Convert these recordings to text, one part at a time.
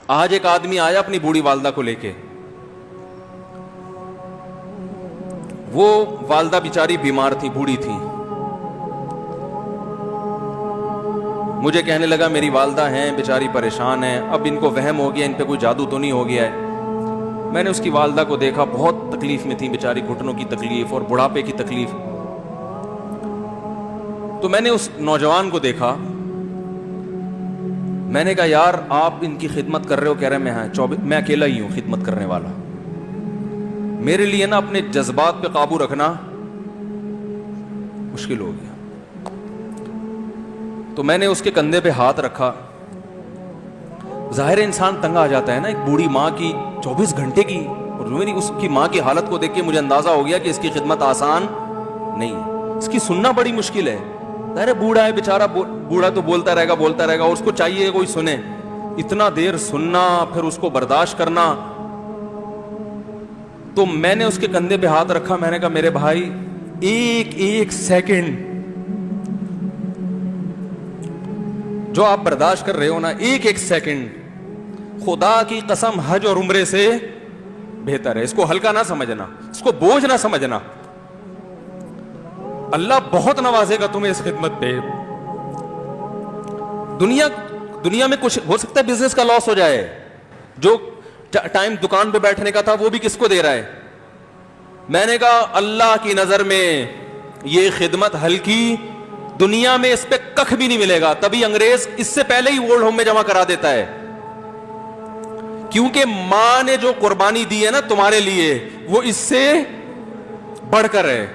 آج ایک آدمی آیا اپنی بوڑھی والدہ کو لے کے, وہ والدہ بیچاری بیمار تھی, بوڑھی تھی. مجھے کہنے لگا میری والدہ ہیں بیچاری پریشان ہیں, اب ان کو وہم ہو گیا ان پہ کوئی جادو تو نہیں ہو گیا ہے. میں نے اس کی والدہ کو دیکھا, بہت تکلیف میں تھی بیچاری, گھٹنوں کی تکلیف اور بڑھاپے کی تکلیف. تو میں نے اس نوجوان کو دیکھا, میں نے کہا یار آپ ان کی خدمت کر رہے ہو؟ کہہ رہے میں اکیلا ہی ہوں خدمت کرنے والا. میرے لیے نا اپنے جذبات پہ قابو رکھنا مشکل ہو گیا. تو میں نے اس کے کندھے پہ ہاتھ رکھا. ظاہر انسان تنگ آ جاتا ہے نا, ایک بوڑھی ماں کی 24 گھنٹے کی, اور میری اس کی ماں کی حالت کو دیکھ کے مجھے اندازہ ہو گیا کہ اس کی خدمت آسان نہیں ہے, اس کی سننا بڑی مشکل ہے. ظاہر بوڑھا ہے بیچارہ, بوڑھا تو بولتا رہے گا, اور اس کو چاہیے کوئی سنے. اتنا دیر سننا پھر اس کو برداشت کرنا. تو میں نے اس کے کندھے پہ ہاتھ رکھا, میں نے کہا میرے بھائی ایک سیکنڈ جو آپ برداشت کر رہے ہو نا, ایک سیکنڈ خدا کی قسم حج اور عمرے سے بہتر ہے. اس کو ہلکا نہ سمجھنا, اس کو بوجھ نہ سمجھنا. اللہ بہت نوازے گا تمہیں اس خدمت پہ. دنیا میں کچھ ہو سکتا ہے بزنس کا لاس ہو جائے, جو ٹائم دکان پہ بیٹھنے کا تھا وہ بھی کس کو دے رہا ہے. میں نے کہا اللہ کی نظر میں یہ خدمت ہلکی, دنیا میں اس پہ کخ بھی نہیں ملے گا. تبھی انگریز اس سے پہلے ہی اولڈ ہوم میں جمع کرا دیتا ہے, کیونکہ ماں نے جو قربانی دی ہے نا تمہارے لیے وہ اس سے بڑھ کر ہے.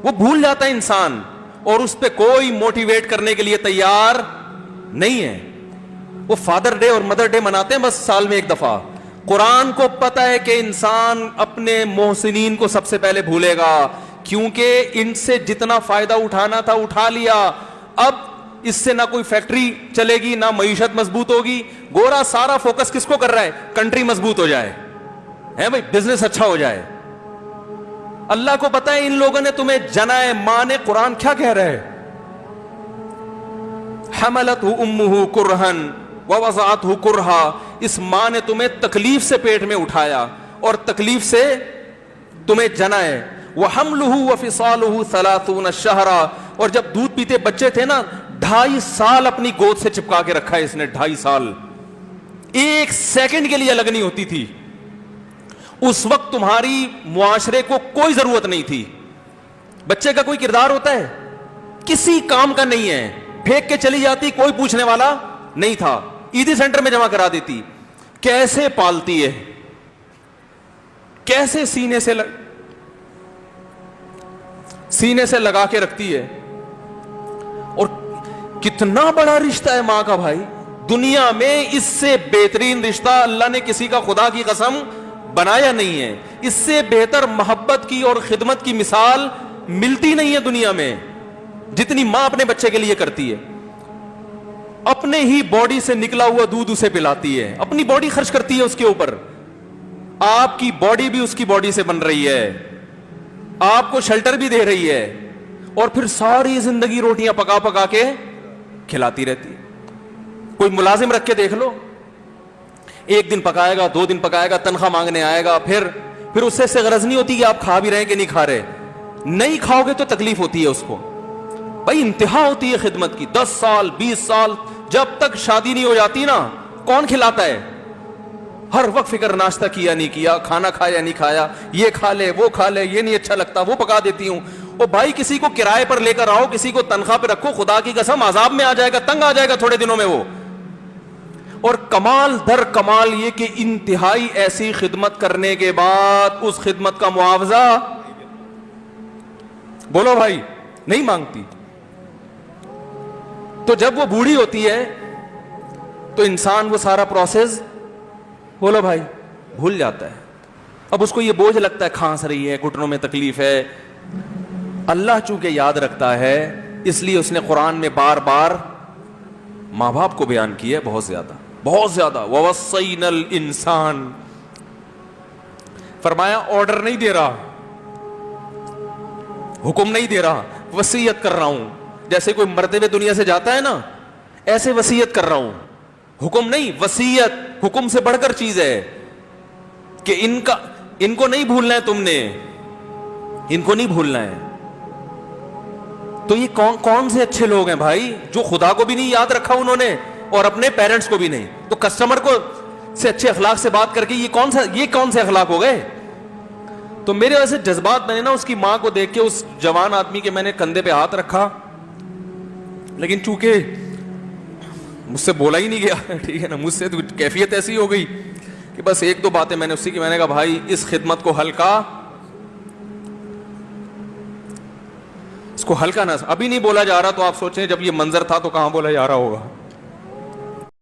وہ بھول جاتا ہے انسان, اور اس پہ کوئی موٹیویٹ کرنے کے لیے تیار نہیں ہے. وہ فادر ڈے اور مدر ڈے مناتے ہیں بس سال میں ایک دفعہ. قرآن کو پتہ ہے کہ انسان اپنے محسنین کو سب سے پہلے بھولے گا, کیونکہ ان سے جتنا فائدہ اٹھانا تھا اٹھا لیا. اب اس سے نہ کوئی فیکٹری چلے گی, نہ معیشت مضبوط ہوگی. گورا سارا فوکس کس کو کر رہا ہے؟ کنٹری مضبوط ہو جائے, ہے بھائی, بزنس اچھا ہو جائے. اللہ کو پتہ ہے ان لوگوں نے تمہیں جنا ہے. ماں نے, قرآن کیا کہہ رہا ہے؟ حملتہ امہ کرہن ووضعتہ کرہا. اس ماں نے تمہیں تکلیف سے پیٹ میں اٹھایا اور تکلیف سے تمہیں جنا ہے. وحملہ وفصالہ 30 شہرا. اور جب دودھ پیتے بچے تھے نا 2.5 سال اپنی گود سے چپکا کے رکھا ہے اس نے, 2.5 سال. ایک سیکنڈ کے لیے الگ نہیں ہوتی تھی. اس وقت تمہاری معاشرے کو کوئی ضرورت نہیں تھی. بچے کا کوئی کردار ہوتا ہے؟ کسی کام کا نہیں ہے. پھینک کے چلی جاتی, کوئی پوچھنے والا نہیں تھا. عیدی سینٹر میں جمع کرا دیتی. کیسے پالتی ہے, کیسے سینے سے لگا کے رکھتی ہے. اور کتنا بڑا رشتہ ہے ماں کا بھائی. دنیا میں اس سے بہترین رشتہ اللہ نے کسی کا خدا کی قسم بنایا نہیں ہے. اس سے بہتر محبت کی اور خدمت کی مثال ملتی نہیں ہے دنیا میں, جتنی ماں اپنے بچے کے لیے کرتی ہے. اپنے ہی باڈی سے نکلا ہوا دودھ اسے پلاتی ہے, اپنی باڈی خرچ کرتی ہے اس کے اوپر. آپ کی باڈی بھی اس کی باڈی سے بن رہی ہے, آپ کو شیلٹر بھی دے رہی ہے, اور پھر ساری زندگی روٹیاں پکا پکا کے کھلاتی رہتی ہے. کوئی ملازم رکھ کے دیکھ لو, 1 دن پکائے گا, 2 دن پکائے گا, تنخواہ مانگنے آئے گا, پھر اس سے غرض نہیں ہوتی کہ آپ کھا بھی رہے ہیں کہ نہیں کھا رہے. نہیں کھاؤ گے تو تکلیف ہوتی ہے اس کو. بھائی انتہا ہوتی ہے خدمت کی. 10 سال 20 سال جب تک شادی نہیں ہو جاتی نا, کون کھلاتا ہے؟ ہر وقت فکر, ناشتہ کیا نہیں کیا, کھانا کھایا نہیں کھایا, یہ کھا لے وہ کھا لے, یہ نہیں اچھا لگتا وہ پکا دیتی ہوں. او بھائی کسی کو کرائے پر لے کر آؤ, کسی کو تنخواہ پہ رکھو, خدا کی قسم عذاب میں آ جائے گا, تنگ آ جائے گا تھوڑے دنوں میں وہ. اور کمال در کمال یہ کہ انتہائی ایسی خدمت کرنے کے بعد اس خدمت کا معاوضہ بولو بھائی نہیں مانگتی. تو جب وہ بوڑھی ہوتی ہے تو انسان وہ سارا پروسیس بولو بھائی بھول جاتا ہے. اب اس کو یہ بوجھ لگتا ہے, کھانس رہی ہے, گھٹنوں میں تکلیف ہے. اللہ چونکہ یاد رکھتا ہے اس لیے اس نے قرآن میں بار بار ماں باپ کو بیان کیا ہے, بہت زیادہ بہت زیادہ. وَوَصَّيْنَا الْإِنسَانَ, فرمایا آرڈر نہیں دے رہا, حکم نہیں دے رہا, وصیت کر رہا ہوں. جیسے کوئی مرتے ہوئے دنیا سے جاتا ہے نا, ایسے وصیت کر رہا ہوں, حکم نہیں, وصیت. حکم سے بڑھ کر چیز ہے کہ ان کو نہیں بھولنا ہے, تم نے ان کو نہیں بھولنا ہے. تو یہ کون سے اچھے لوگ ہیں بھائی, جو خدا کو بھی نہیں یاد رکھا انہوں نے اور اپنے پیرنٹس کو بھی نہیں. تو کسٹمر کو سے اچھے اخلاق سے بات کر کے یہ کون سے اخلاق ہو گئے. تو میرے ویسے جذبات, میں نے نا اس کی ماں کو دیکھ کے اس جوان آدمی کے میں نے کندھے پہ ہاتھ رکھا, لیکن چونکہ مجھ سے بولا ہی نہیں گیا, ٹھیک ہے نا, مجھ سے تو کیفیت ایسی ہو گئی کہ بس ایک دو باتیں میں نے اسی کی, میں نے کہا بھائی اس خدمت کو ہلکا, اس کو ہلکا نہ, ابھی نہیں بولا جا رہا, تو آپ سوچیں جب یہ منظر تھا تو کہاں بولا جا رہا ہوگا.